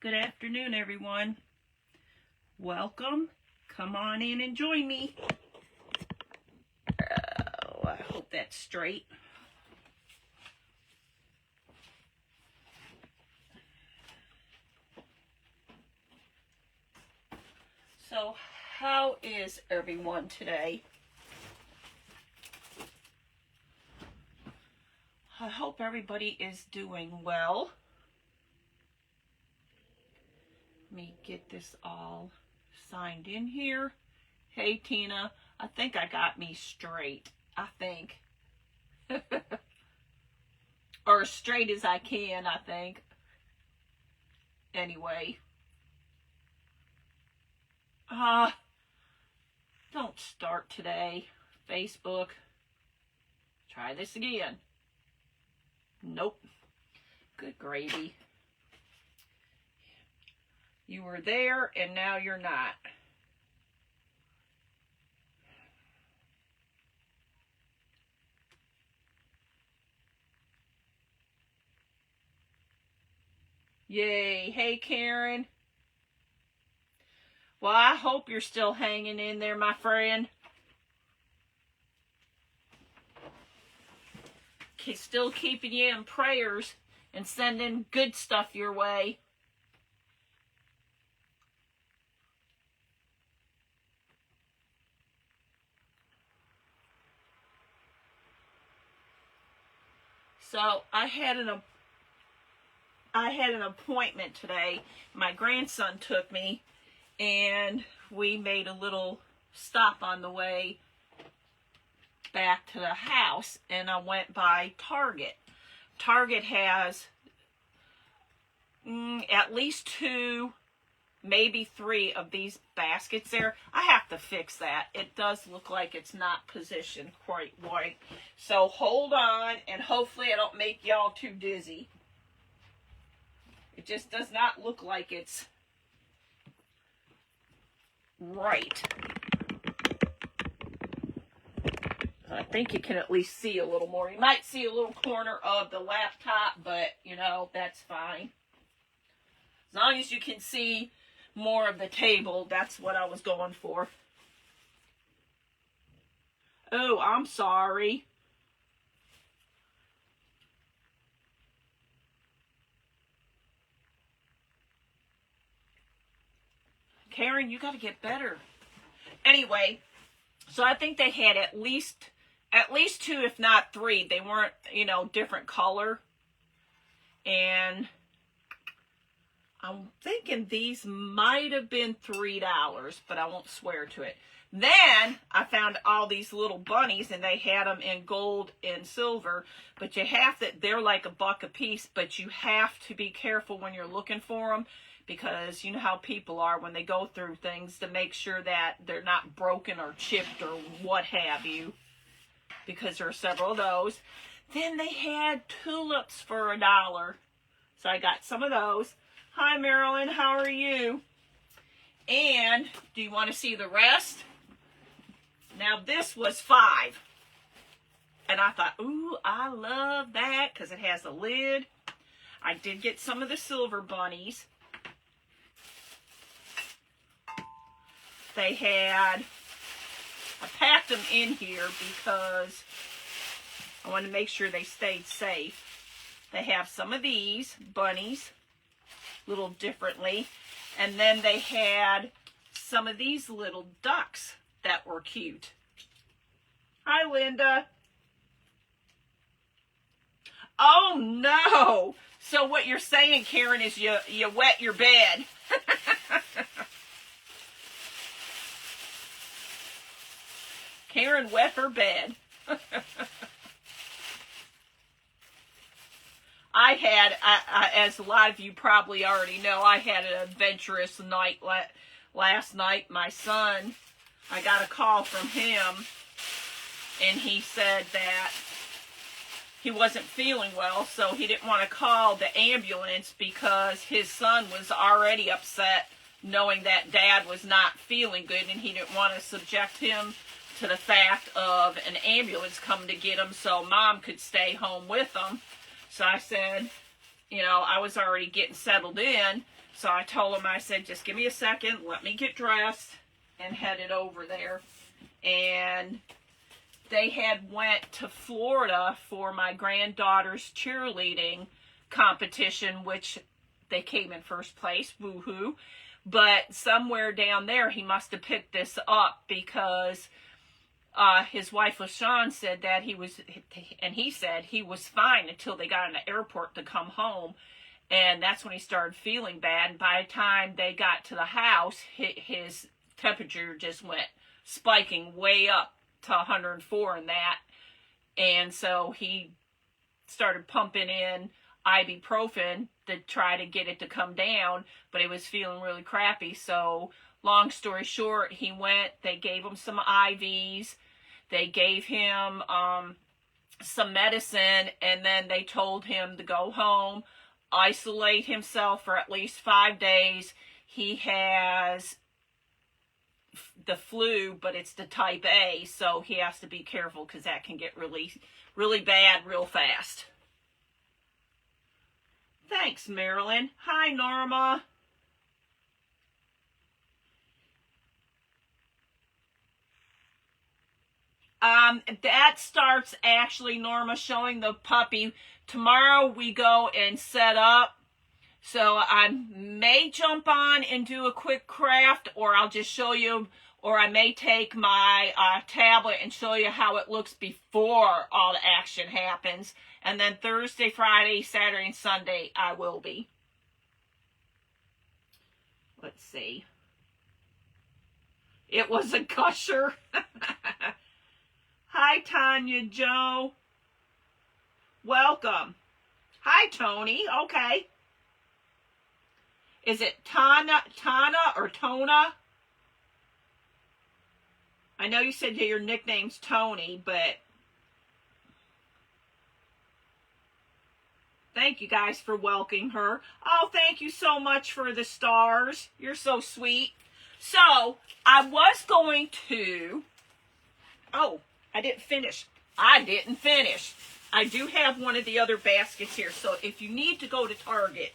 Good afternoon, everyone. Welcome. Come on in and join me. Oh, I hope that's straight. So, how is everyone today? I hope everybody is doing well. Let me get this all signed in here. Hey, Tina, I think I got me straight. I think. Or as straight as I can, I think. Anyway. Don't start today. Facebook. Try this again. Nope. Good gravy. You were there and now you're not. Yay. Hey, Karen. Well, I hope you're still hanging in there, my friend. Still keeping you in prayers and sending good stuff your way. So I had an appointment today. My grandson took me, and we made a little stop on the way back to the house, and I went by Target. Target has at least 2, maybe 3 of these baskets there. I have to fix that. It does look like it's not positioned quite right. So hold on, and hopefully I don't make y'all too dizzy. It just does not look like it's right. I think you can at least see a little more. You might see a little corner of the laptop, but, you know, that's fine. As long as you can see more of the table, that's what I was going for. Oh, I'm sorry. Karen, you got to get better. Anyway, so I think they had at least 2, if not 3. They weren't, different color. And I'm thinking these might have been $3, but I won't swear to it. Then I found all these little bunnies, and they had them in gold and silver, but they're like $1 a piece, but you have to be careful when you're looking for them, because you know how people are when they go through things, to make sure that they're not broken or chipped or what have you, because there are several of those. Then they had tulips for $1, so I got some of those. Hi, Marilyn, how are you? And do you want to see the rest? Now, this was $5. And I thought, ooh, I love that because it has a lid. I did get some of the silver bunnies. I packed them in here because I wanted to make sure they stayed safe. They have some of these bunnies, a little differently. And then they had some of these little ducks that were cute. Hi, Linda. Oh, no. So what you're saying, Karen, is you wet your bed. Karen wet her bed. As a lot of you probably already know, I had an adventurous night last night. My son, I got a call from him, and he said that he wasn't feeling well, so he didn't want to call the ambulance because his son was already upset knowing that Dad was not feeling good, and he didn't want to subject him to the fact of an ambulance coming to get him so Mom could stay home with him. So I said, you know, I was already getting settled in. So I told him, I said, just give me a second, let me get dressed, and headed over there. And they had went to Florida for my granddaughter's cheerleading competition, which they came in first place, woohoo. But somewhere down there, he must have picked this up because his wife LaShawn said that he said he was fine until they got in the airport to come home. And that's when he started feeling bad. And by the time they got to the house, his temperature just went spiking way up to 104 and that. And so he started pumping in ibuprofen to try to get it to come down, but he was feeling really crappy. So long story short, he went, they gave him some IVs, they gave him some medicine, and then they told him to go home, isolate himself for at least 5 days. He has the flu, but it's the type A, so he has to be careful because that can get really, really bad real fast. Thanks, Marilyn. Hi, Norma. That starts actually, Norma, showing the puppy. Tomorrow we go and set up. So I may jump on and do a quick craft, or I'll just show you, or I may take my tablet and show you how it looks before all the action happens. And then Thursday, Friday, Saturday, and Sunday, I will be. Let's see. It was a gusher. Hi, Tanya Joe. Welcome. Hi, Tony. Okay. Is it Tana or Tona? I know you said your nickname's Tony, but thank you guys for welcoming her. Oh, thank you so much for the stars. You're so sweet. So, I was going to... Oh, I didn't finish. I do have one of the other baskets here. So, if you need to go to Target,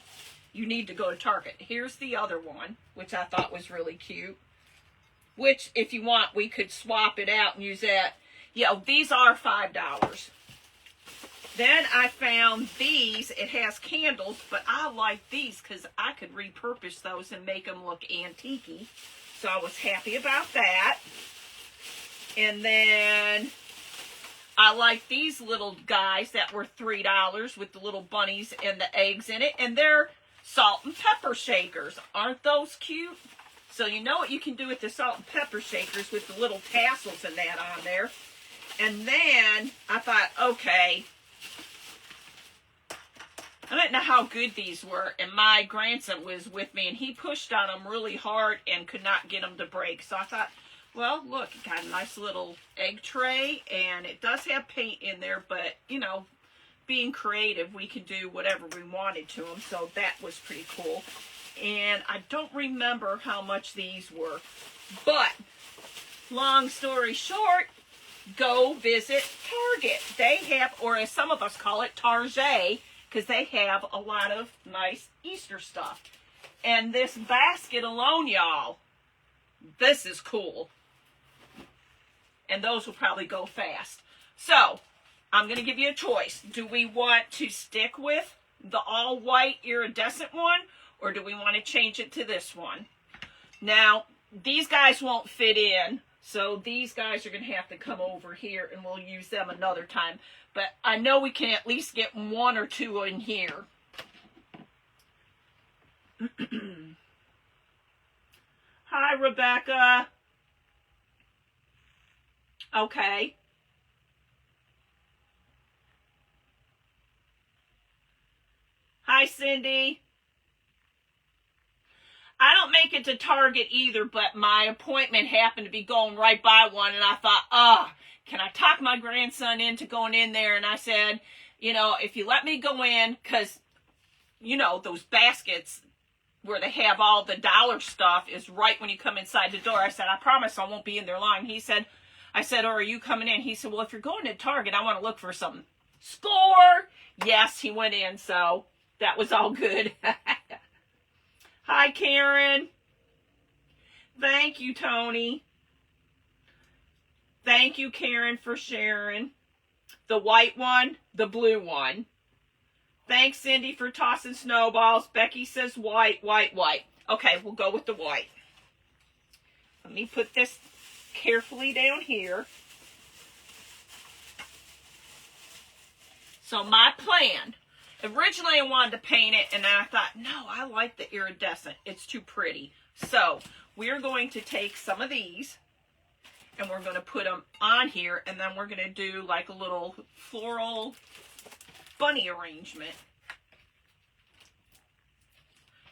you need to go to Target. Here's the other one, which I thought was really cute. Which, if you want, we could swap it out and use that. Yeah, these are $5. Then I found these. It has candles, but I like these because I could repurpose those and make them look antique-y. So I was happy about that. And then I like these little guys that were $3 with the little bunnies and the eggs in it. And they're salt and pepper shakers. Aren't those cute? So you know what you can do with the salt and pepper shakers with the little tassels and that on there. And then I thought, okay, I didn't know how good these were. And my grandson was with me and he pushed on them really hard and could not get them to break. So I thought, well, look, it got a nice little egg tray and it does have paint in there, but you know, being creative, we can do whatever we wanted to them. So that was pretty cool. And I don't remember how much these were. But, long story short, go visit Target. They have, or as some of us call it, Target, because they have a lot of nice Easter stuff. And this basket alone, y'all, this is cool. And those will probably go fast. So, I'm going to give you a choice. Do we want to stick with the all-white iridescent one, or do we want to change it to this one? Now, these guys won't fit in, so these guys are going to have to come over here, and we'll use them another time. But I know we can at least get one or two in here. Hi, Rebecca. Okay. Hi, Cindy. I don't make it to Target either, but my appointment happened to be going right by one, and I thought, can I talk my grandson into going in there? And I said, you know, if you let me go in, because, you know, those baskets where they have all the dollar stuff is right when you come inside the door. I said, I promise I won't be in there long. I said, or are you coming in? He said, well, if you're going to Target, I want to look for some score. Yes, he went in, so That was all good. Hi, Karen. Thank you, Tony. Thank you, Karen, for sharing. The white one, the blue one. Thanks, Cindy, for tossing snowballs. Becky says white, white, white. Okay, we'll go with the white. Let me put this carefully down here. So my plan, originally I wanted to paint it, and then I thought, no, I like the iridescent. It's too pretty. So we're going to take some of these, and we're going to put them on here, and then we're going to do like a little floral bunny arrangement.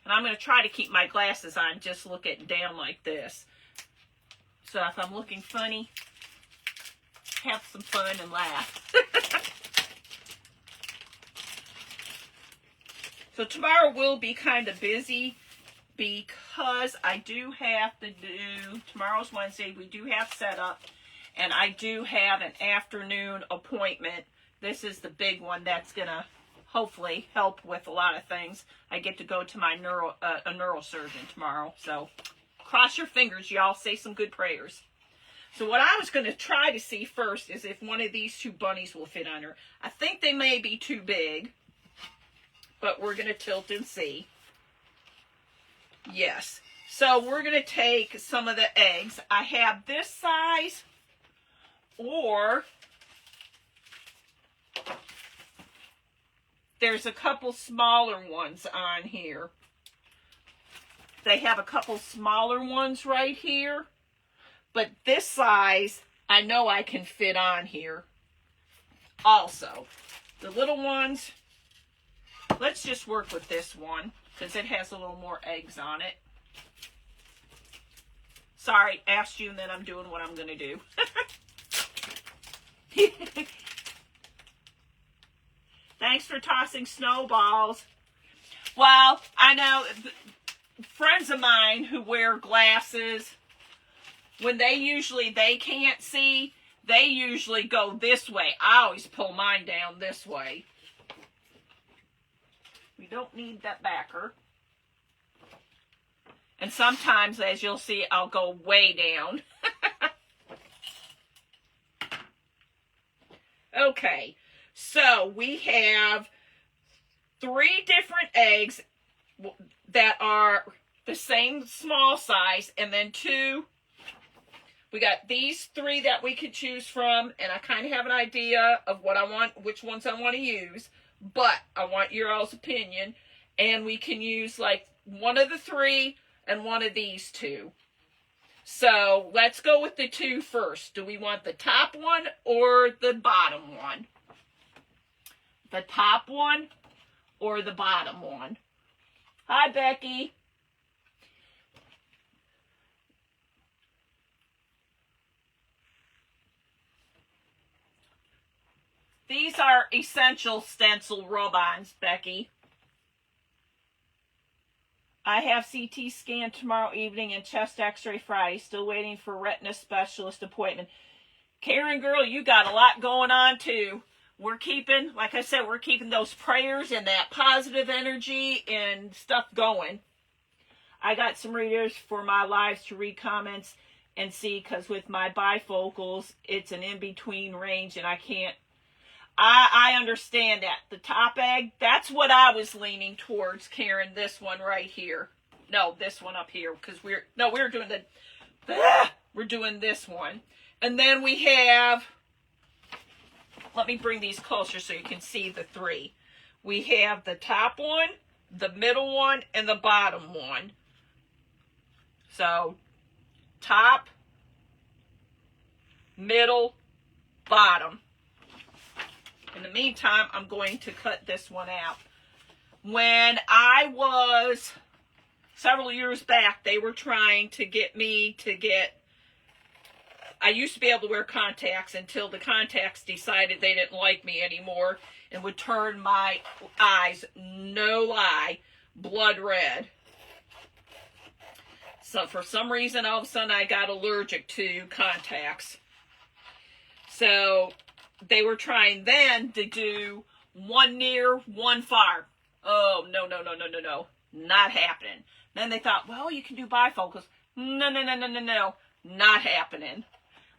And I'm going to try to keep my glasses on, just looking down like this. So if I'm looking funny, have some fun and laugh. So tomorrow will be kind of busy because I do have to do, tomorrow's Wednesday, we do have setup, and I do have an afternoon appointment. This is the big one that's going to hopefully help with a lot of things. I get to go to my a neurosurgeon tomorrow, so cross your fingers, y'all. Say some good prayers. So what I was going to try to see first is if one of these two bunnies will fit on her. I think they may be too big, but we're going to tilt and see. Yes. So we're going to take some of the eggs. I have this size, or there's a couple smaller ones on here. They have a couple smaller ones right here. But this size, I know I can fit on here. Also, the little ones, let's just work with this one because it has a little more eggs on it. Sorry, asked you and then I'm doing what I'm going to do. Thanks for tossing snowballs. Well, I know friends of mine who wear glasses, when they can't see, they usually go this way. I always pull mine down this way. We don't need that backer. And sometimes, as you'll see, I'll go way down. Okay, so we have 3 different eggs that are the same small size, and then 2. We got these 3 that we could choose from, and I kind of have an idea of what I want, which ones I want to use, but I want your all's opinion, and we can use like one of the 3 and one of these 2. So let's go with the 2 first. Do we want the top one or the bottom one? The top one or the bottom one? Hi, Becky. These are essential stencil rub-ons, Becky. I have CT scan tomorrow evening and chest x-ray Friday. Still waiting for retina specialist appointment. Karen, girl, you got a lot going on too. We're keeping, like I said, we're keeping those prayers and that positive energy and stuff going. I got some readers for my lives to read comments and see, because with my bifocals, it's an in-between range and I can't. I understand that. The top egg, that's what I was leaning towards, Karen, this one right here. No, this one up here, because we're doing we're doing this one. And then we have, let me bring these closer so you can see the 3. We have the top one, the middle one, and the bottom one. So, top, middle, bottom. In the meantime, I'm going to cut this one out. When I was, several years back, they were trying to get me to get, I used to be able to wear contacts until the contacts decided they didn't like me anymore and would turn my eyes, no lie, blood red. So for some reason, all of a sudden, I got allergic to contacts. So they were trying then to do one near, one far. Oh, no, no, no, no, no, no. Not happening. Then they thought, well, you can do bifocals. No, no, no, no, no, no. Not happening.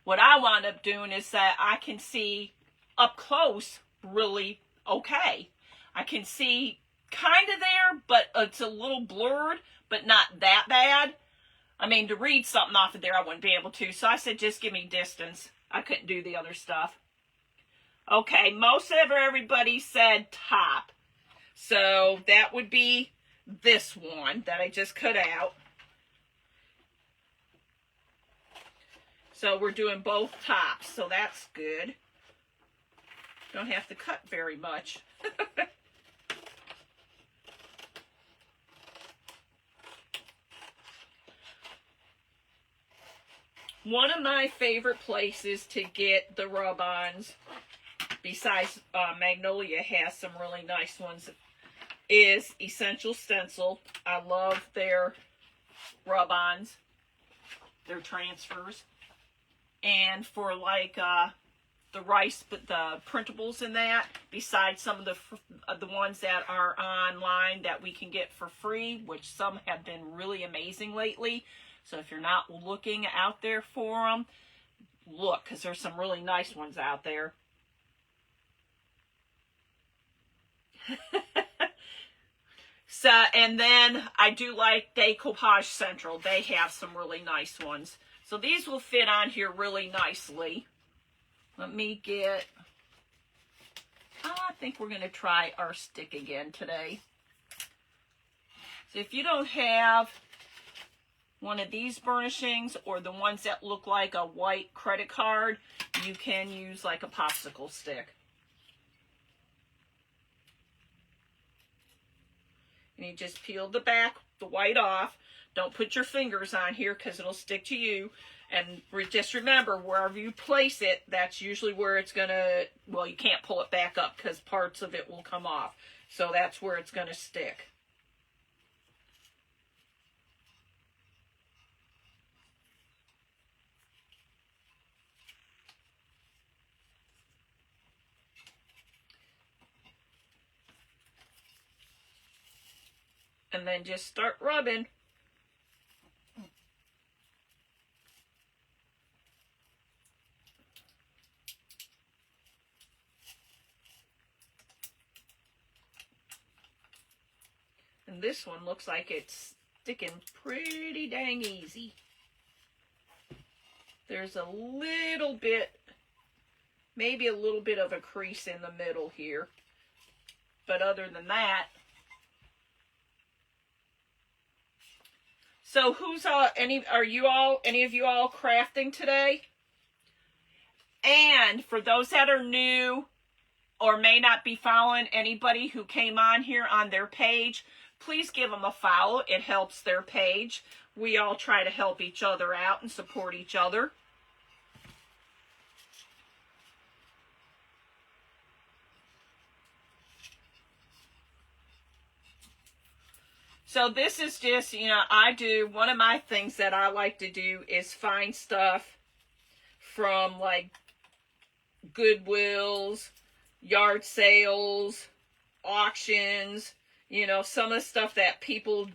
What I wound up doing is that I can see up close really okay. I can see kind of there, but it's a little blurred, but not that bad. I mean, to read something off of there, I wouldn't be able to. So I said, just give me distance. I couldn't do the other stuff. Okay, most of everybody said top. So that would be this one that I just cut out. So we're doing both tops, so that's good. Don't have to cut very much. One of my favorite places to get the rub-ons, besides Magnolia has some really nice ones, is Essential Stencil. I love their rub-ons, their transfers. And for like the rice, but the printables in that, besides some of the ones that are online that we can get for free, which some have been really amazing lately. So if you're not looking out there for them, look, because there's some really nice ones out there. So, and then I do like Decoupage Central. They have some really nice ones. So these will fit on here really nicely. Let me get, I think we're going to try our stick again today. So if you don't have one of these burnishings or the ones that look like a white credit card, you can use like a popsicle stick. And you just peel the back, the white off. Don't put your fingers on here because it'll stick to you. And just remember, wherever you place it, that's usually where it's going to, well, you can't pull it back up because parts of it will come off. So that's where it's going to stick. And then just start rubbing. And this one looks like it's sticking pretty dang easy. There's a little bit, maybe a little bit of a crease in the middle here. But other than that, so who's any of you all crafting today? And for those that are new or may not be following anybody who came on here on their page, please give them a follow. It helps their page. We all try to help each other out and support each other. So this is just, one of my things that I like to do is find stuff from like Goodwills, yard sales, auctions, some of the stuff that people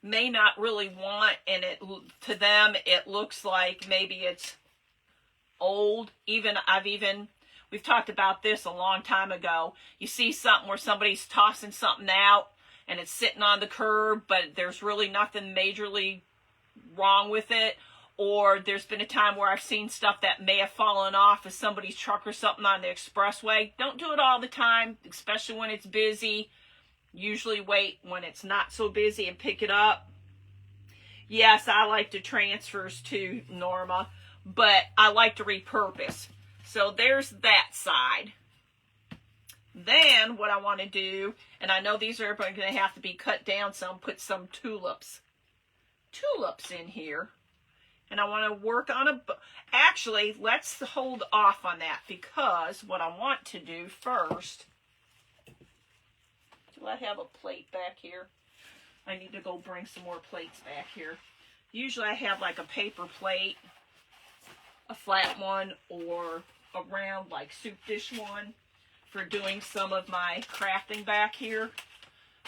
may not really want, and to them it looks like maybe it's old. We've talked about this a long time ago. You see something where somebody's tossing something out and it's sitting on the curb, but there's really nothing majorly wrong with it. Or there's been a time where I've seen stuff that may have fallen off of somebody's truck or something on the expressway. Don't do it all the time, especially when it's busy. Usually wait when it's not so busy and pick it up. Yes, I like to transfers too, Norma, but I like to repurpose. So there's that side. Then what I want to do, and I know these are going to have to be cut down some, put some tulips in here. And I want to work on actually, let's hold off on that, because what I want to do first, do I have a plate back here? I need to go bring some more plates back here. Usually I have like a paper plate, a flat one, or a round like soup dish one for doing some of my crafting back here.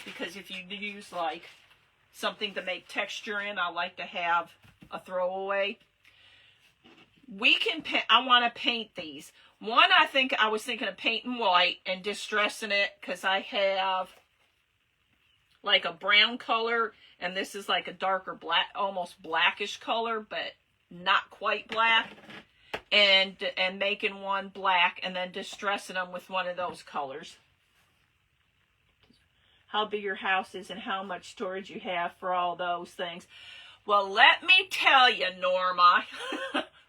because if you use like something to make texture in, I like to have a throwaway. We can paint, I want to paint these. One, I was thinking of painting white and distressing it, because I have like a brown color, and this is like a darker black, almost blackish color, but not quite black. And making one black and then distressing them with one of those colors. How big your house is and how much storage you have for all those things. Well, let me tell you, Norma.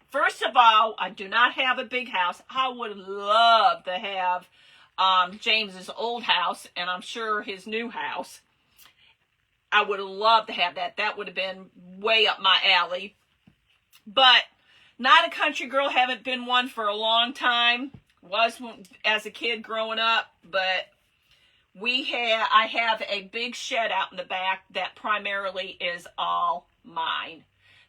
First of all, I do not have a big house. I would love to have James's old house, and I'm sure his new house. I would have loved to have that. That would have been way up my alley. But not a country girl, haven't been one for a long time. Was as a kid growing up, but I have a big shed out in the back that primarily is all mine.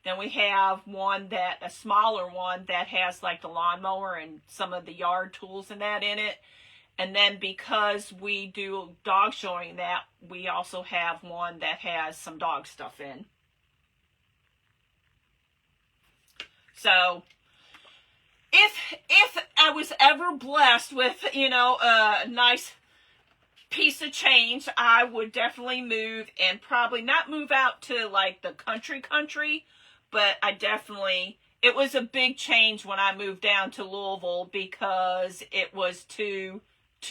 Then we have a smaller one that has like the lawnmower and some of the yard tools and that in it. And then because we do dog showing that, we also have one that has some dog stuff in. So, if I was ever blessed with, a nice piece of change, I would definitely move, and probably not move out to like the country, but it was a big change when I moved down to Louisville, because it was too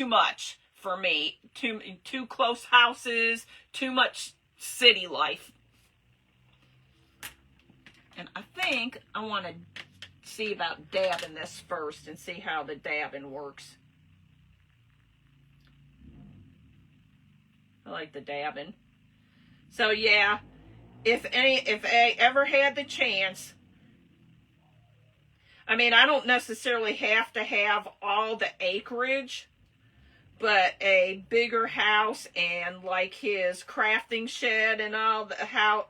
much for me. Too close houses, too much city life. And I think I want to see about dabbing this first and see how the dabbing works. I like the dabbing. So yeah, if I ever had the chance, I mean, I don't necessarily have to have all the acreage, but a bigger house and like his crafting shed and all the how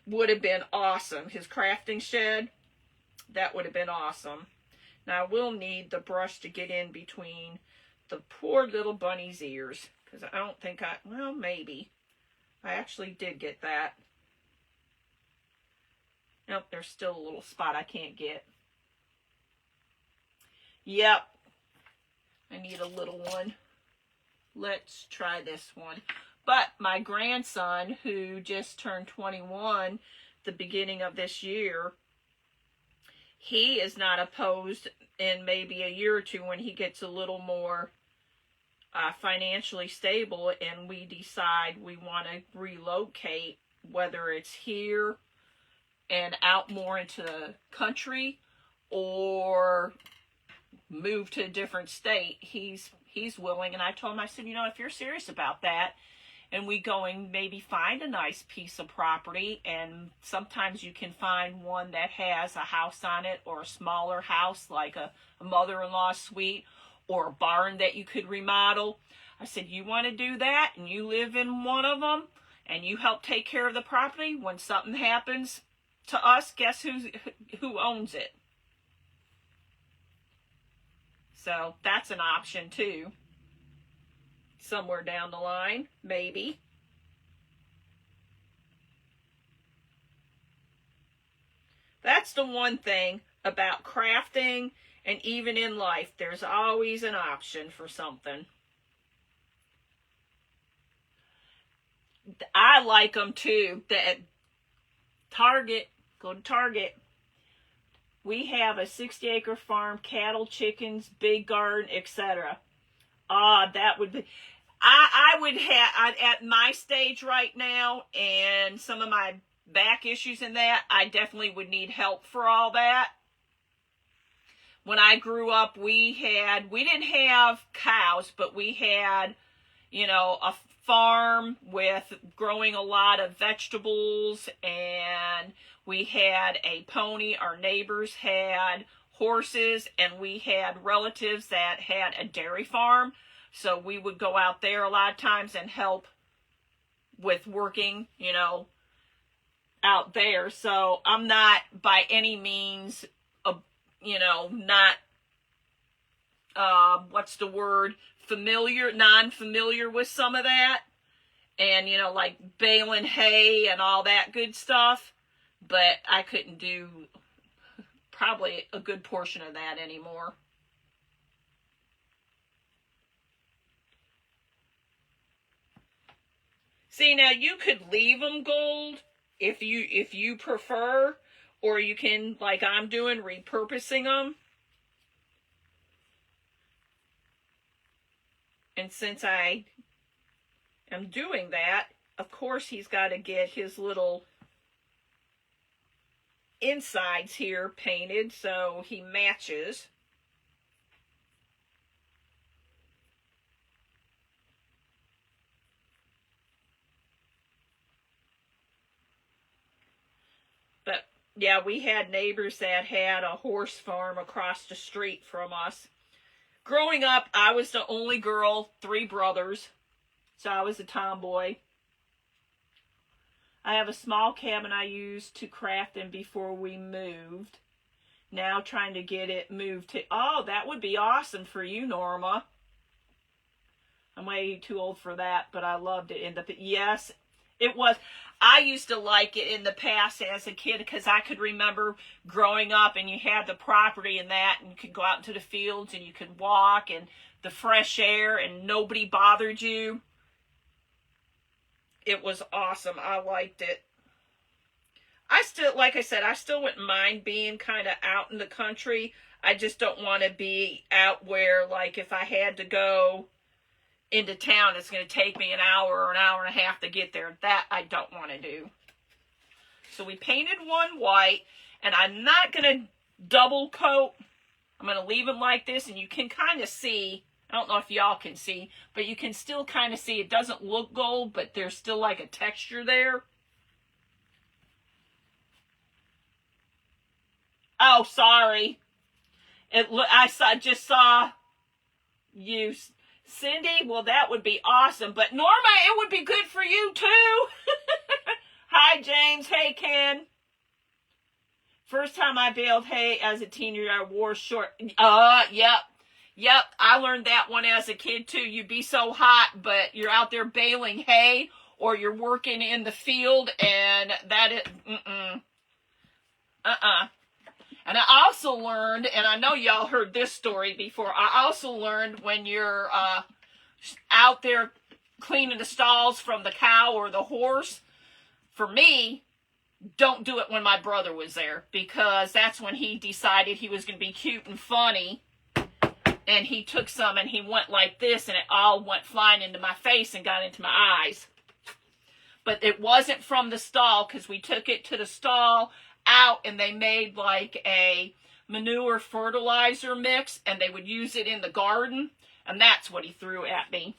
would have been awesome. His crafting shed, that would have been awesome. Now, I will need the brush to get in between the poor little bunny's ears, because I don't think well, maybe. I actually did get that. Nope, there's still a little spot I can't get. Yep. I need a little one. Let's try this one. But my grandson, who just turned 21 the beginning of this year, he is not opposed in maybe a year or two, when he gets a little more financially stable and we decide we want to relocate, whether it's here and out more into the country or move to a different state. He's willing. And I told him, I said, if you're serious about that, and we go and maybe find a nice piece of property, and sometimes you can find one that has a house on it, or a smaller house like a mother-in-law suite, or a barn that you could remodel. I said, you want to do that and you live in one of them and you help take care of the property, when something happens to us, guess who owns it? So that's an option too. Somewhere down the line, maybe. That's the one thing about crafting, and even in life, there's always an option for something. I like them too. That Target, go to Target. We have a 60-acre farm, cattle, chickens, big garden, etc. That would be, I would have, at my stage right now, and some of my back issues in that, I definitely would need help for all that. When I grew up, we didn't have cows, but we had, a farm with growing a lot of vegetables, and we had a pony. Our neighbors had horses, and we had relatives that had a dairy farm. So we would go out there a lot of times and help with working, out there. So I'm not by any means, not, non-familiar with some of that. and, you know, like baling hay and all that good stuff. But I couldn't do probably a good portion of that anymore. See, now you could leave them gold if you prefer, or you can, like I'm doing, repurposing them. And since I am doing that, of course he's got to get his little insides here painted so he matches. But yeah, we had neighbors that had a horse farm across the street from us. Growing up, I was the only girl, 3 brothers, so I was a tomboy. I have a small cabin I used to craft in before we moved. Now trying to get it moved to... Oh, that would be awesome for you, Norma. I'm way too old for that, but I loved it. Yes, it was. I used to like it in the past as a kid because I could remember growing up and you had the property and that, and you could go out into the fields and you could walk and the fresh air and nobody bothered you. It was awesome. I liked it. I still, like I said, I still wouldn't mind being kind of out in the country. I just don't want to be out where, like, if I had to go into town, it's going to take me an hour or an hour and a half to get there. That I don't want to do. So we painted one white, and I'm not going to double coat. I'm going to leave them like this, and you can kind of see, I don't know if y'all can see, but you can still kind of see it doesn't look gold, but there's still like a texture there. Oh, sorry. Just saw you, Cindy. Well, that would be awesome. But Norma, it would be good for you too. Hi, James. Hey, Ken. First time I baled hay as a teenager, I wore short. Yep. I learned that one as a kid too. You'd be so hot, but you're out there baling hay, or you're working in the field, and that is And I also learned, and I know y'all heard this story before, I also learned when you're out there cleaning the stalls from the cow or the horse, for me, don't do it when my brother was there, because that's when he decided he was going to be cute and funny, and he took some and he went like this, and it all went flying into my face and got into my eyes. But it wasn't from the stall, because we took it to the stall out and they made like a manure fertilizer mix, and they would use it in the garden, and that's what he threw at me.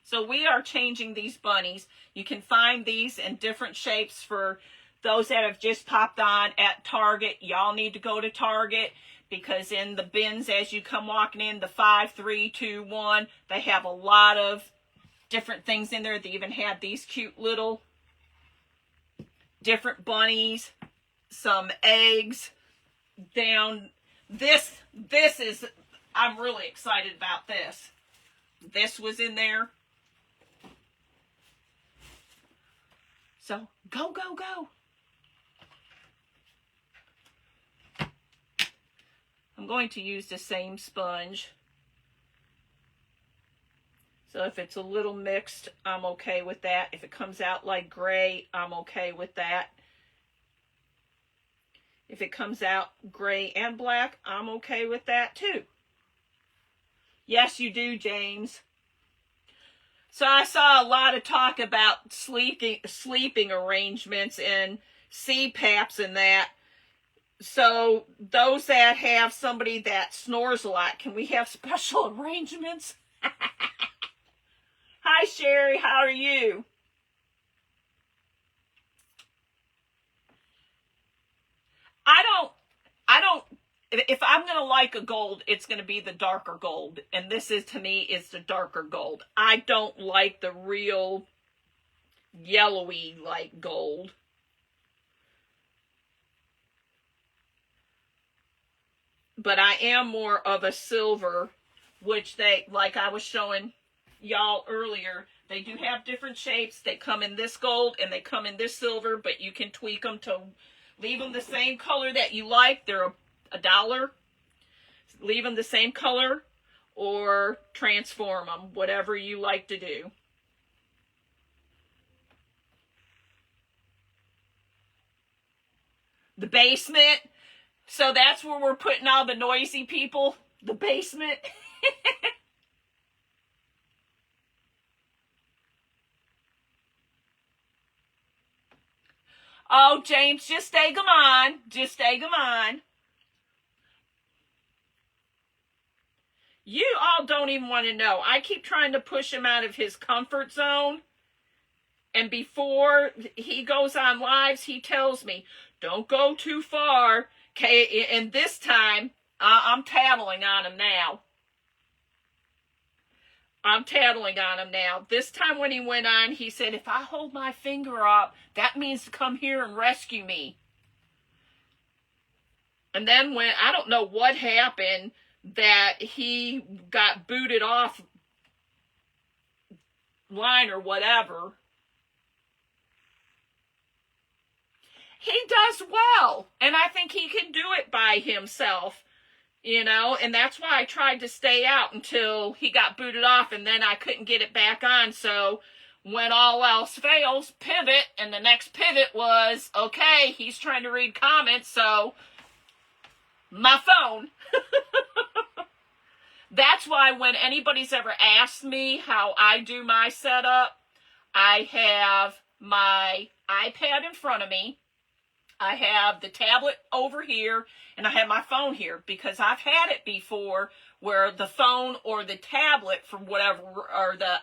So we are changing these bunnies. You can find these in different shapes for those that have just popped on at Target. Y'all need to go to Target, because in the bins as you come walking in, the 5, 3, 2, 1, they have a lot of different things in there. They even have these cute little different bunnies, some eggs down. This is, I'm really excited about this. This was in there. So go. I'm going to use the same sponge. So if it's a little mixed, I'm okay with that. If it comes out like gray, I'm okay with that. If it comes out gray and black, I'm okay with that too. Yes, you do, James. So I saw a lot of talk about sleeping arrangements and CPAPs and that. So those that have somebody that snores a lot, can we have special arrangements? Hi, Sherry. How are you? I don't, if I'm going to like a gold, it's going to be the darker gold. And this is, to me, is the darker gold. I don't like the real yellowy like gold. but I am more of a silver, which they, like I was showing y'all earlier, they do have different shapes. They come in this gold and they come in this silver, but you can tweak them to leave them the same color that you like. They're $1. Leave them the same color or transform them, whatever you like to do. The basement. So that's where we're putting all the noisy people. The basement. Oh, James, just egg them on. Just egg them on. You all don't even want to know. I keep trying to push him out of his comfort zone. And before he goes on lives, he tells me, don't go too far. Okay, and this time, I'm tattling on him now. I'm tattling on him now. This time when he went on, he said, if I hold my finger up, that means to come here and rescue me. And then when, I don't know what happened, that he got booted off line or whatever. He does well, and I think he can do it by himself, you know, and that's why I tried to stay out until he got booted off, and then I couldn't get it back on. So when all else fails, pivot, and the next pivot was, okay, he's trying to read comments, so my phone. That's why when anybody's ever asked me how I do my setup, I have my iPad in front of me, I have the tablet over here, and I have my phone here, because I've had it before where the phone or the tablet from whatever, or the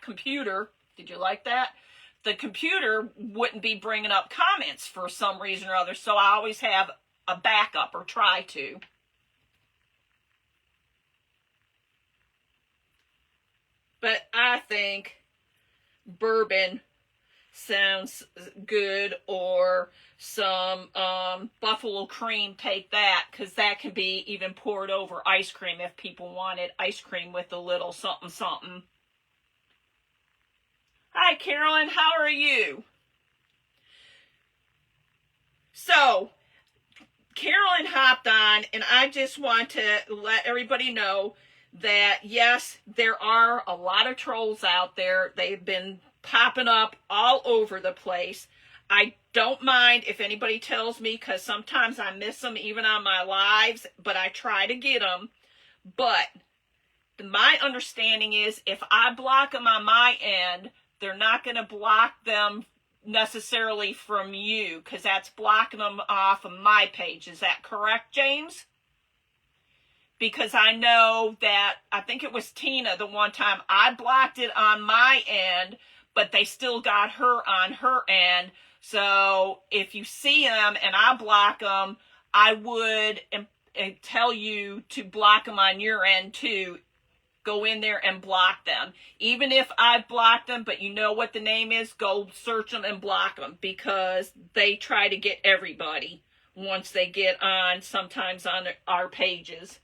computer, did you like that? The computer wouldn't be bringing up comments for some reason or other, so I always have a backup, or try to. But I think bourbon sounds good, or some buffalo cream, take that, because that can be even poured over ice cream if people wanted ice cream with a little something something. Hi Carolyn, how are you? So Carolyn hopped on, and I just want to let everybody know that yes, there are a lot of trolls out there. They've been popping up all over the place. I don't mind if anybody tells me, because sometimes I miss them even on my lives, but I try to get them. But my understanding is if I block them on my end, they're not going to block them necessarily from you, because that's blocking them off of my page. Is that correct, James? Because I know that, I think it was Tina the one time, I blocked it on my end, but they still got her on her end. So if you see them and I block them, I would tell you to block them on your end too. Go in there and block them. Even if I blocked them, but you know what the name is, go search them and block them, because they try to get everybody once they get on, sometimes on our pages.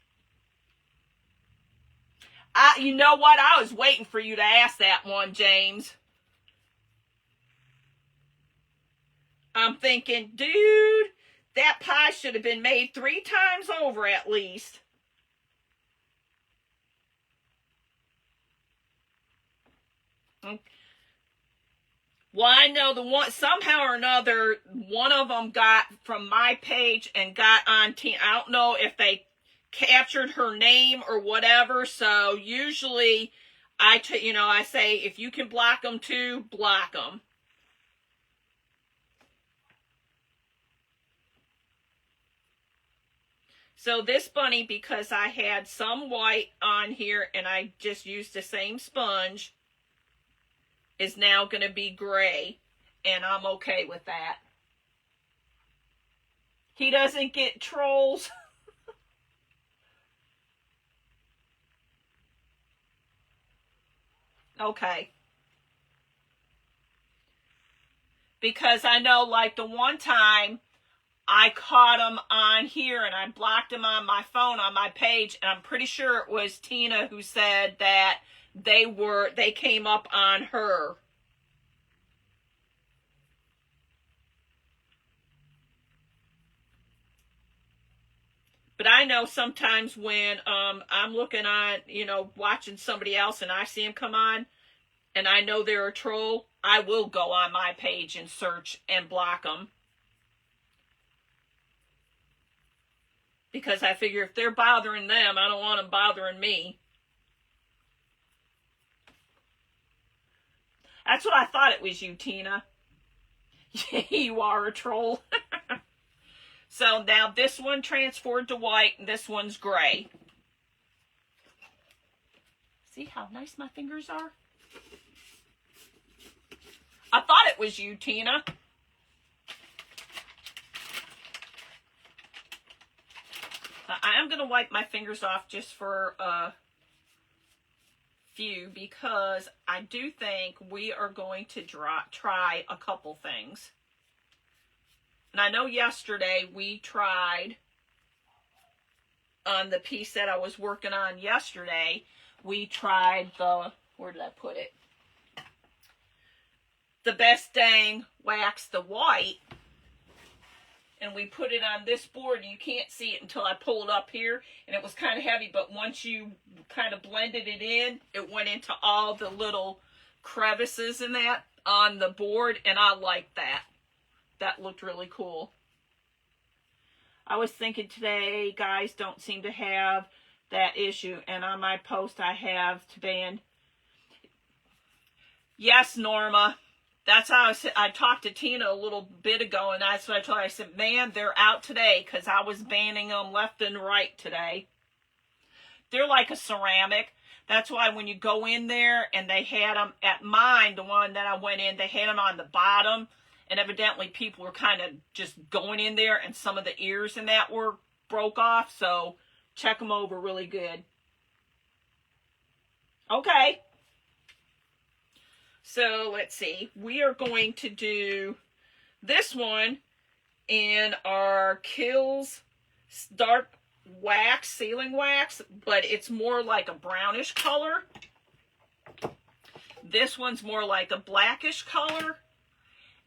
You know what? I was waiting for you to ask that one, James. I'm thinking, dude, that pie should have been made 3 times over at least. Well, I know the one, somehow or another, one of them got from my page and got on team. I don't know if they captured her name or whatever. So usually I say, if you can block them too, block them. So this bunny, because I had some white on here and I just used the same sponge, is now going to be gray, and I'm okay with that. He doesn't get trolls. Okay. Because I know, like the one time, I caught them on here and I blocked them on my phone on my page, and I'm pretty sure it was Tina who said that they came up on her. But I know sometimes when I'm looking on, watching somebody else and I see them come on and I know they're a troll, I will go on my page and search and block them. Because I figure if they're bothering them, I don't want them bothering me. That's what I thought it was you, Tina. You are a troll. So now this one transferred to white and this one's gray. See how nice my fingers are? I thought it was you, Tina. I am going to wipe my fingers off just for a few because I do think we are going to try a couple things. And I know yesterday we tried on the piece that I was working on yesterday, we tried where did I put it? The Best Dang Wax the White. And we put it on this board, and you can't see it until I pull it up here. And it was kind of heavy, but once you kind of blended it in, it went into all the little crevices in that on the board, and I liked that. That looked really cool. I was thinking today, guys don't seem to have that issue. And on my post, I have to ban. Yes, Norma. That's how I talked to Tina a little bit ago, and that's what I told her. I said, man, they're out today because I was banning them left and right today. They're like a ceramic. That's why when you go in there, and they had them at mine, the one that I went in, they had them on the bottom. And evidently people were kind of just going in there, and some of the ears in that were broke off. So check them over really good. Okay. So let's see. We are going to do this one in our Kilz Dark Wax, Sealing Wax, but it's more like a brownish color. This one's more like a blackish color.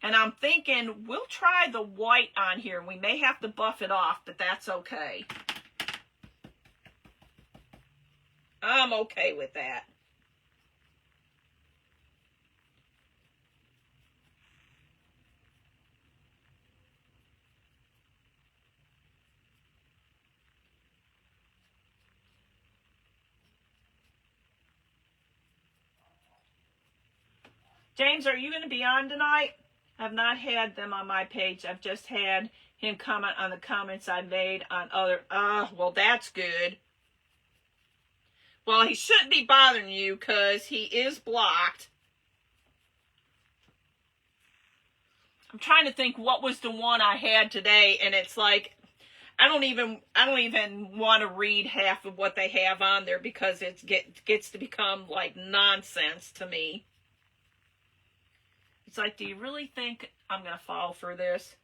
And I'm thinking we'll try the white on here. We may have to buff it off, but that's okay. I'm okay with that. James, are you going to be on tonight? I've not had them on my page. I've just had him comment on the comments I made on other. Well, that's good. Well, he shouldn't be bothering you because he is blocked. I'm trying to think what was the one I had today, and it's like I don't even want to read half of what they have on there because it gets to become like nonsense to me. It's like, do you really think I'm going to fall for this?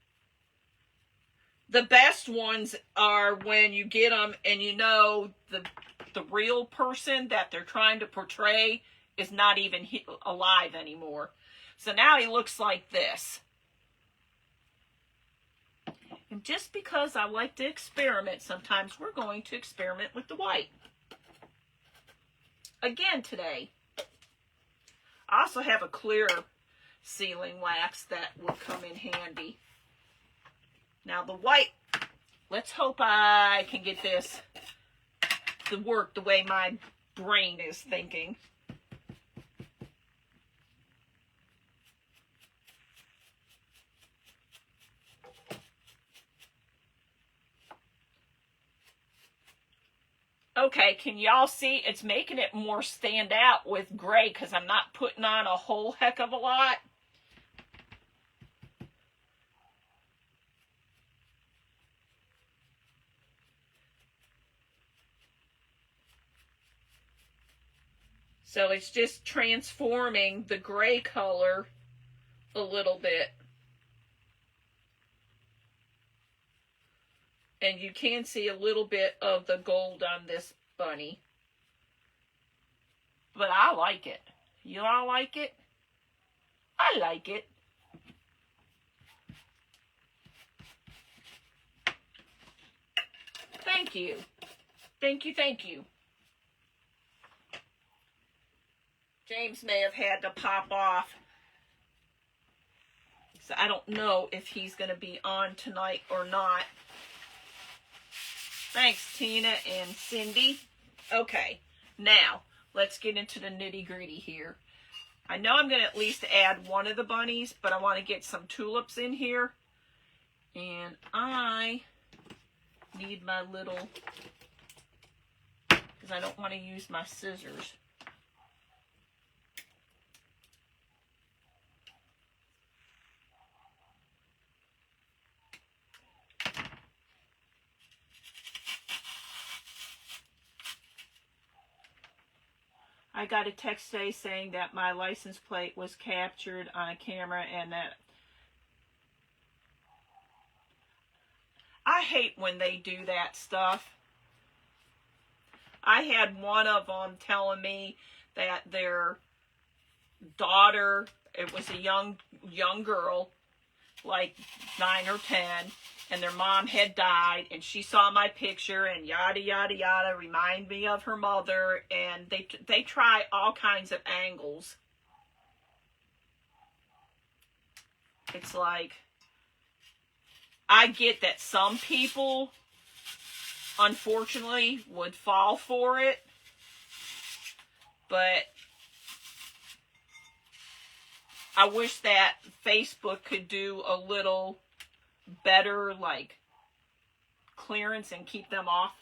The best ones are when you get them and you know the real person that they're trying to portray is not even alive anymore. So now he looks like this. And just because I like to experiment, sometimes we're going to experiment with the white. Again today. I also have a clear sealing wax that will come in handy. Now the white, let's hope I can get this to work the way my brain is thinking. Okay, can y'all see? It's making it more stand out with gray because I'm not putting on a whole heck of a lot. So it's just transforming the gray color a little bit. And you can see a little bit of the gold on this bunny. But I like it. You all like it? I like it. Thank you. Thank you, thank you. James may have had to pop off. So I don't know if he's going to be on tonight or not. Thanks, Tina and Cindy. Okay, now let's get into the nitty-gritty here. I know I'm going to at least add one of the bunnies, but I want to get some tulips in here. And I need my little, because I don't want to use my scissors. I got a text today saying that my license plate was captured on a camera and that I hate when they do that stuff. I had one of them telling me that their daughter, it was a young girl, like 9 or 10, and their mom had died, and she saw my picture, and yada, yada, yada, remind me of her mother, and they try all kinds of angles. It's like, I get that some people, unfortunately, would fall for it, but I wish that Facebook could do a little better, like, clearance and keep them off.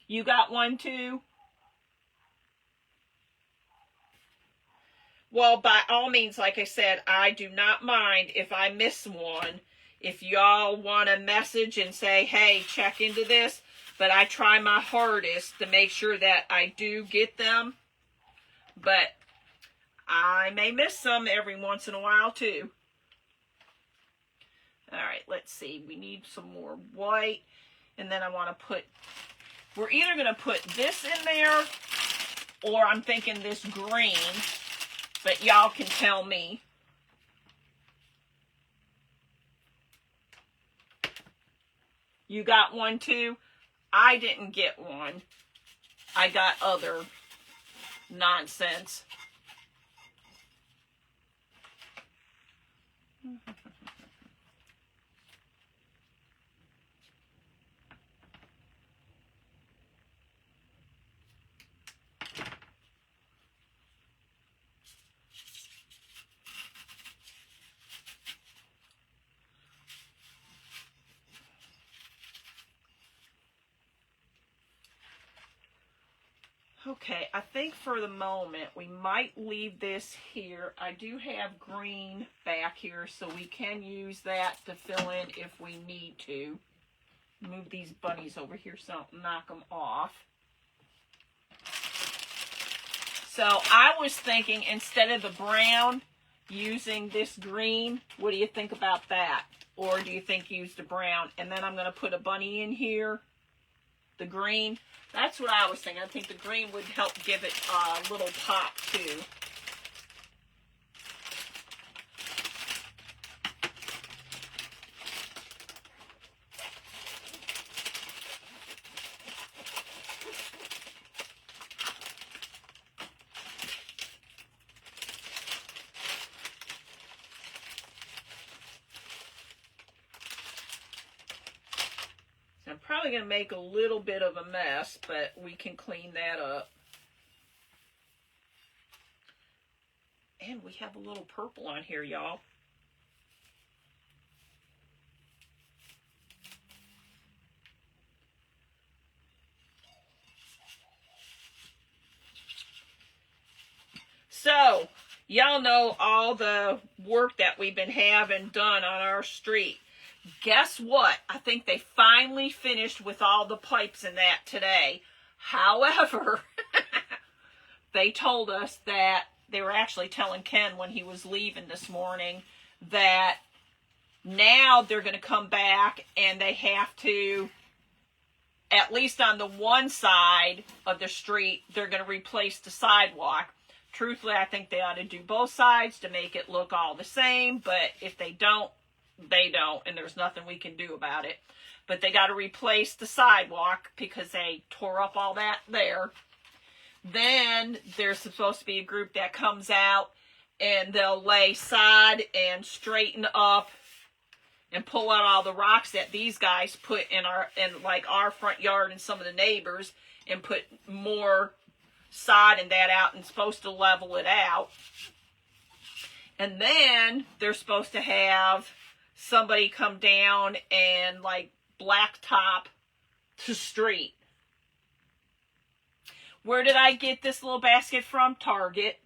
You got one too? Well, by all means, like I said, I do not mind if I miss one. If y'all want to message and say, hey, check into this, but I try my hardest to make sure that I do get them. But I may miss some every once in a while too. All right, let's see. We need some more white. And then I want to put, we're either going to put this in there, or I'm thinking this green, but y'all can tell me. You got one too? I didn't get one. I got other nonsense. Okay, I think for the moment we might leave this here. I do have green back here, so we can use that to fill in if we need to. Move these bunnies over here so I don't knock them off. So I was thinking, instead of the brown, using this green. What do you think about that? Or do you think use the brown? And then I'm going to put a bunny in here. The green. That's what I was thinking. I think the green would help give it a little pop too. I'm probably going to make a little bit of a mess, but we can clean that up. And we have a little purple on here, y'all. So, y'all know all the work that we've been having done on our street. Guess what? I think they finally finished with all the pipes and that today. However, they told us that, they were actually telling Ken when he was leaving this morning, that Now they're going to come back and they have to, at least on the one side of the street, they're going to replace the sidewalk. Truthfully, I think they ought to do both sides to make it look all the same, but if they don't, they don't, and there's nothing we can do about it. But they got to replace the sidewalk because they tore up all that there. Then there's supposed to be a group that comes out and they'll lay sod and straighten up and pull out all the rocks that these guys put in our front yard and some of the neighbors, and put more sod and that out, and supposed to level it out. And then they're supposed to have somebody come down and like blacktop the street. Where did I get this little basket from? Target.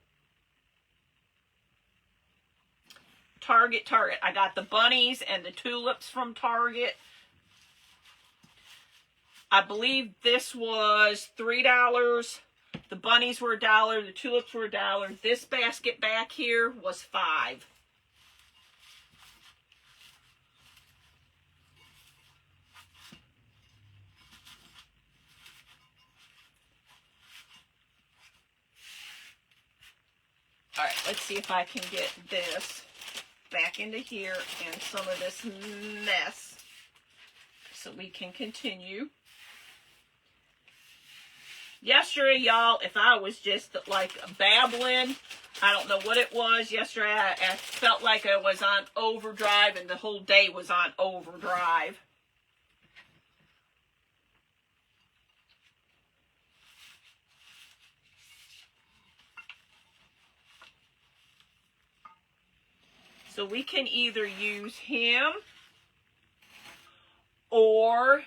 Target. I got the bunnies and the tulips from Target. I believe this was $3. The bunnies were $1. The tulips were $1. This basket back here was $5. All right, let's see if I can get this back into here and some of this mess so we can continue. Yesterday, y'all, if I was just like babbling, I don't know what it was. Yesterday, I felt like I was on overdrive, and the whole day was on overdrive. So we can either use him or,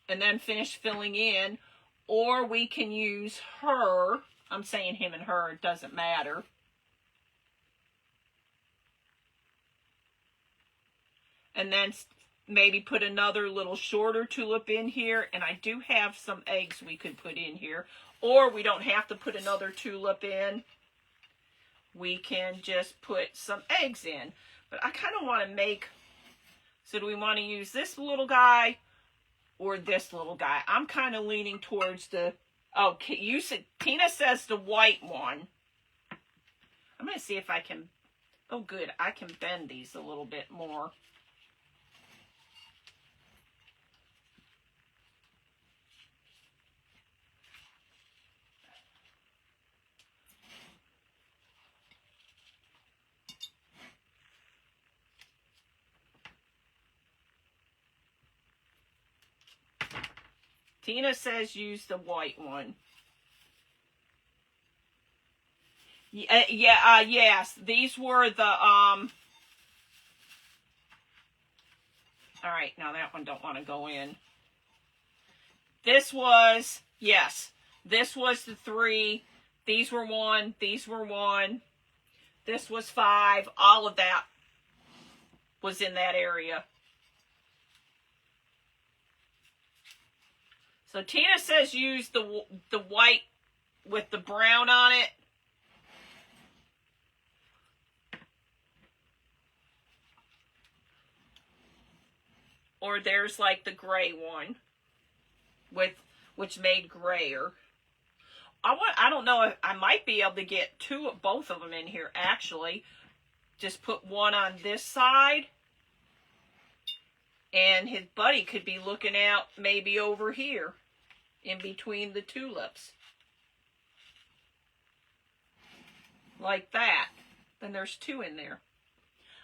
and then finish filling in, or we can use her. I'm saying him and her, it doesn't matter. And then maybe put another little shorter tulip in here. And I do have some eggs we could put in here. Or we don't have to put another tulip in. We can just put some eggs in. But I kind of want to make, so do we want to use this little guy or this little guy? I'm kind of leaning towards the, oh, you said, Tina says the white one. I'm going to see if I can, oh good, I can bend these a little bit more. Tina says use the white one. Yes, these were the, all right, now that one don't want to go in. This was, yes, this was the 3. These were 1, these were 1. This was 5. All of that was in that area. So Tina says use the white with the brown on it. Or there's like the gray one which made grayer. I don't know if I might be able to get both of them in here actually. Just put one on this side. And his buddy could be looking out maybe over here in between the tulips. Like that. Then there's 2 in there.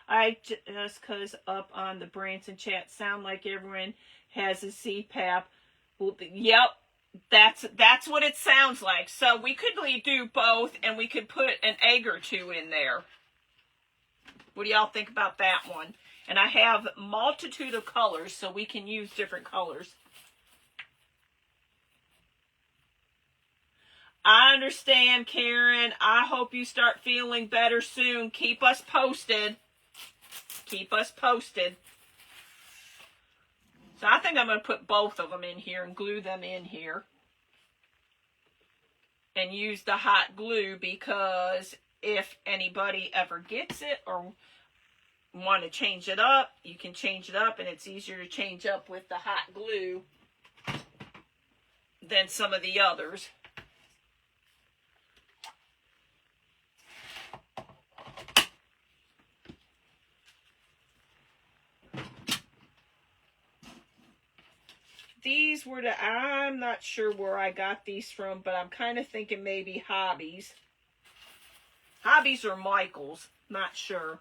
I just because up on the Branson chat sound like everyone has a CPAP. Yep, that's what it sounds like. So we could do both, and we could put an egg or 2 in there. What do y'all think about that one? And I have a multitude of colors, so we can use different colors. I understand, Karen. I hope you start feeling better soon. Keep us posted. Keep us posted. So I think I'm going to put both of them in here and glue them in here. And use the hot glue because if anybody ever gets it or want to change it up, you can change it up, and it's easier to change up with the hot glue than some of the others. These were I'm not sure where I got these from, but I'm kind of thinking maybe Hobbies. Hobbies or Michaels, not sure.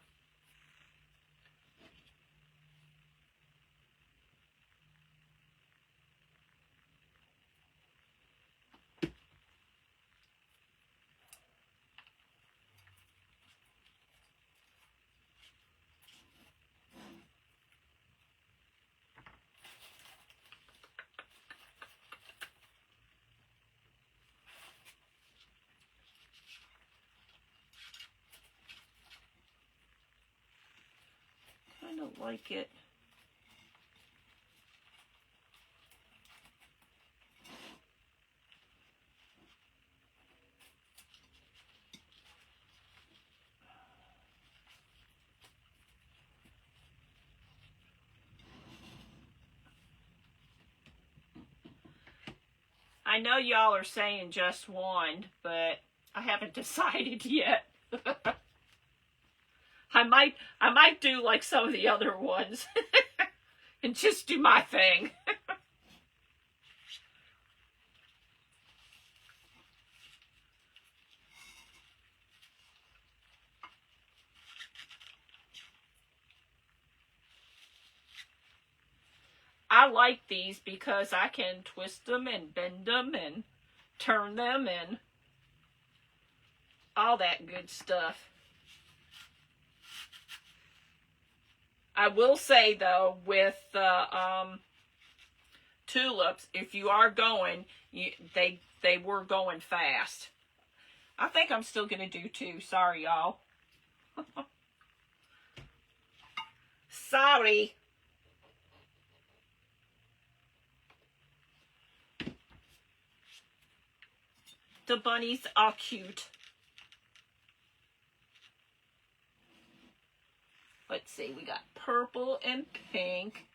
I don't like it. I know y'all are saying just one, but I haven't decided yet. I might do like some of the other ones and just do my thing. I like these because I can twist them and bend them and turn them and all that good stuff. I will say though, with the tulips, if you are going, they were going fast. I think I'm still gonna do two. Sorry, y'all. Sorry. The bunnies are cute. Let's see, we got purple and pink.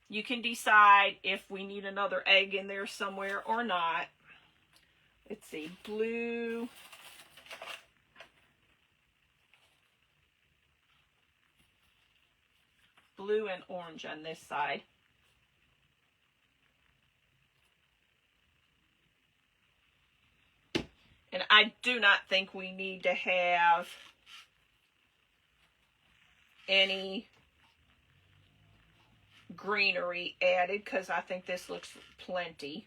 You can decide if we need another egg in there somewhere or not. Let's see, blue. Blue and orange on this side. And I do not think we need to have any greenery added because I think this looks plenty.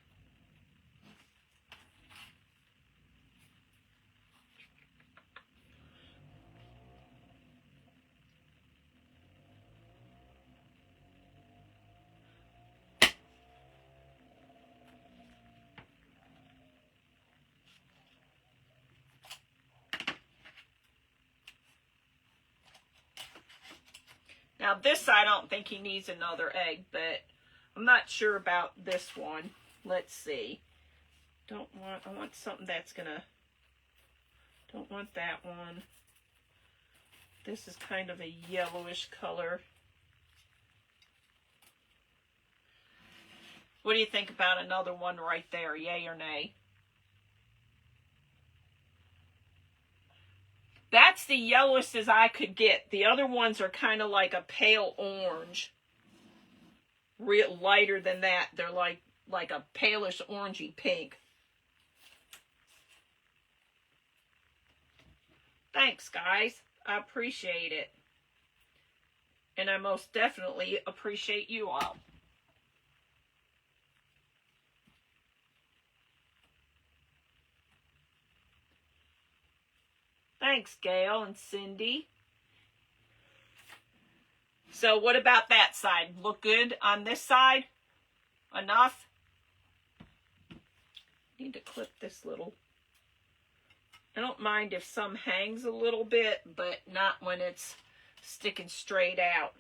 Now this I don't think he needs another egg, but I'm not sure about this one. Let's see. I want something that's gonna, don't want that one. This is kind of a yellowish color. What do you think about another one right there? Yay or nay? That's the yellowest as I could get. The other ones are kind of like a pale orange. Real lighter than that. They're like a palish orangey pink. Thanks, guys. I appreciate it. And I most definitely appreciate you all. Thanks, Gail and Cindy. So what about that side? Look good on this side? Enough? Need to clip this little. I don't mind if some hangs a little bit, but not when it's sticking straight out.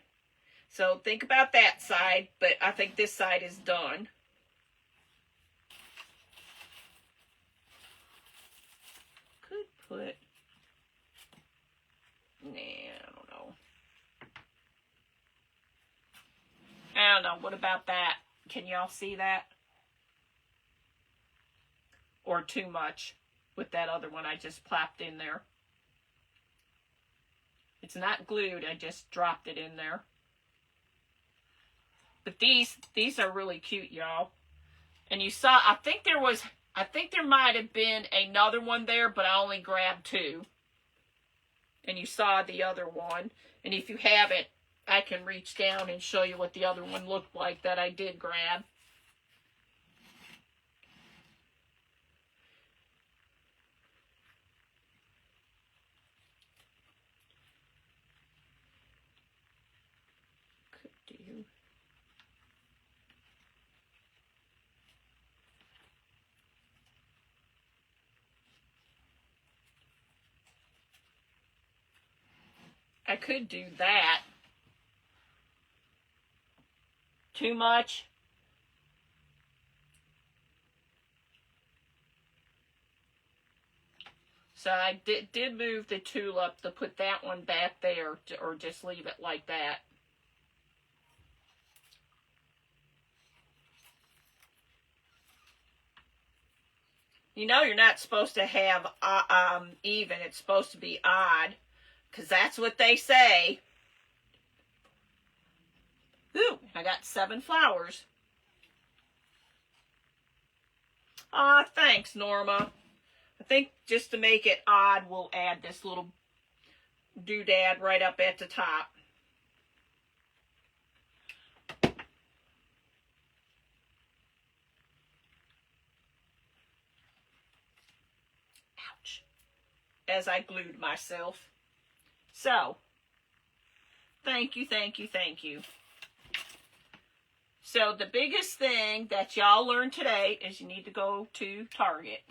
So think about that side, but I think this side is done. Could put, nah, I don't know. What about that? Can y'all see that? Or too much with that other one I just plopped in there. It's not glued, I just dropped it in there. But these are really cute, y'all. And you saw, I think there might have been another one there, but I only grabbed 2. And you saw the other one. And if you haven't, I can reach down and show you what the other one looked like that I did grab. I could do that. Too much? So I did move the tulip to put that one back there, or just leave it like that. You know you're not supposed to have even. It's supposed to be odd, because that's what they say. Ooh, I got 7 flowers. Ah, thanks, Norma. I think just to make it odd, we'll add this little doodad right up at the top. Ouch. As I glued myself. So, thank you, thank you, thank you. So the biggest thing that y'all learned today is you need to go to Target.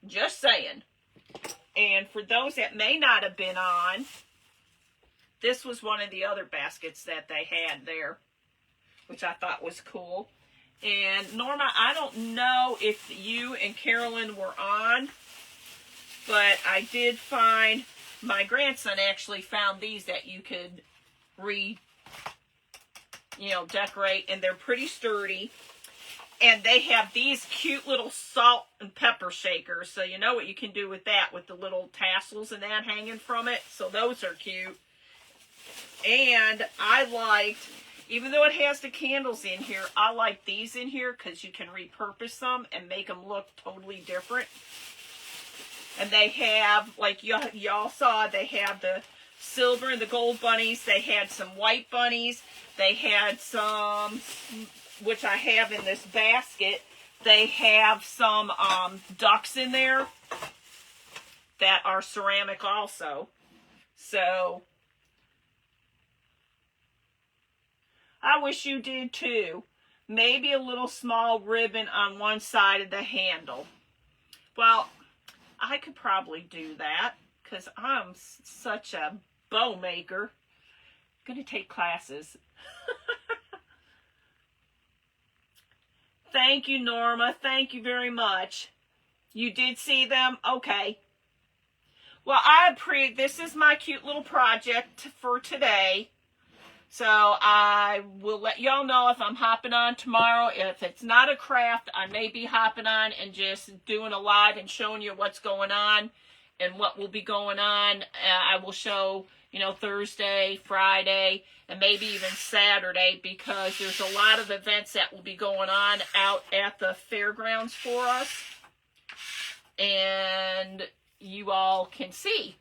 Just saying. And for those that may not have been on, this was one of the other baskets that they had there, which I thought was cool. And Norma, I don't know if you and Carolyn were on, but I did find, my grandson actually found these that you could decorate, and they're pretty sturdy. And they have these cute little salt and pepper shakers. So you know what you can do with that, with the little tassels and that hanging from it. So those are cute. And I liked, even though it has the candles in here, I like these in here because you can repurpose them and make them look totally different. And they have, like y'all saw, they have the silver and the gold bunnies. They had some white bunnies. They had some, which I have in this basket. They have some ducks in there that are ceramic also. So I wish you did too. Maybe a little small ribbon on one side of the handle. Well, I could probably do that because I'm such a bow maker. I'm going to take classes. Thank you, Norma. Thank you very much. You did see them? Okay. Well, this is my cute little project for today. So I will let y'all know if I'm hopping on tomorrow. If it's not a craft, I may be hopping on and just doing a live and showing you what's going on and what will be going on. I will show, Thursday, Friday, and maybe even Saturday, because there's a lot of events that will be going on out at the fairgrounds for us. And you all can see.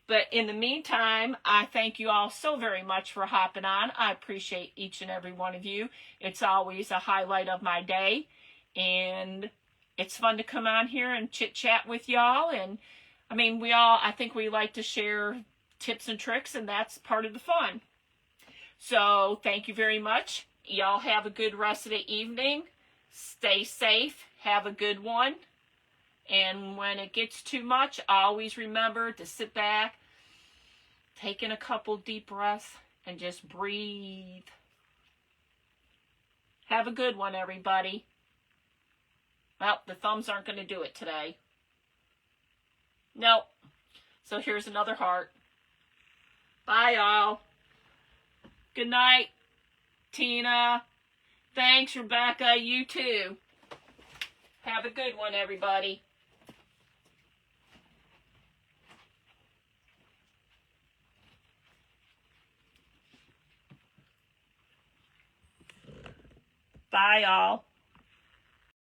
But in the meantime, I thank you all so very much for hopping on. I appreciate each and every one of you. It's always a highlight of my day. And it's fun to come on here and chit-chat with y'all. And, I think we like to share tips and tricks, and that's part of the fun. So, thank you very much. Y'all have a good rest of the evening. Stay safe. Have a good one. And when it gets too much, always remember to sit back, take in a couple deep breaths, and just breathe. Have a good one, everybody. Well, the thumbs aren't going to do it today. Nope. So here's another heart. Bye, y'all. Good night. Tina. Thanks, Rebecca. You too. Have a good one, everybody. Bye, y'all.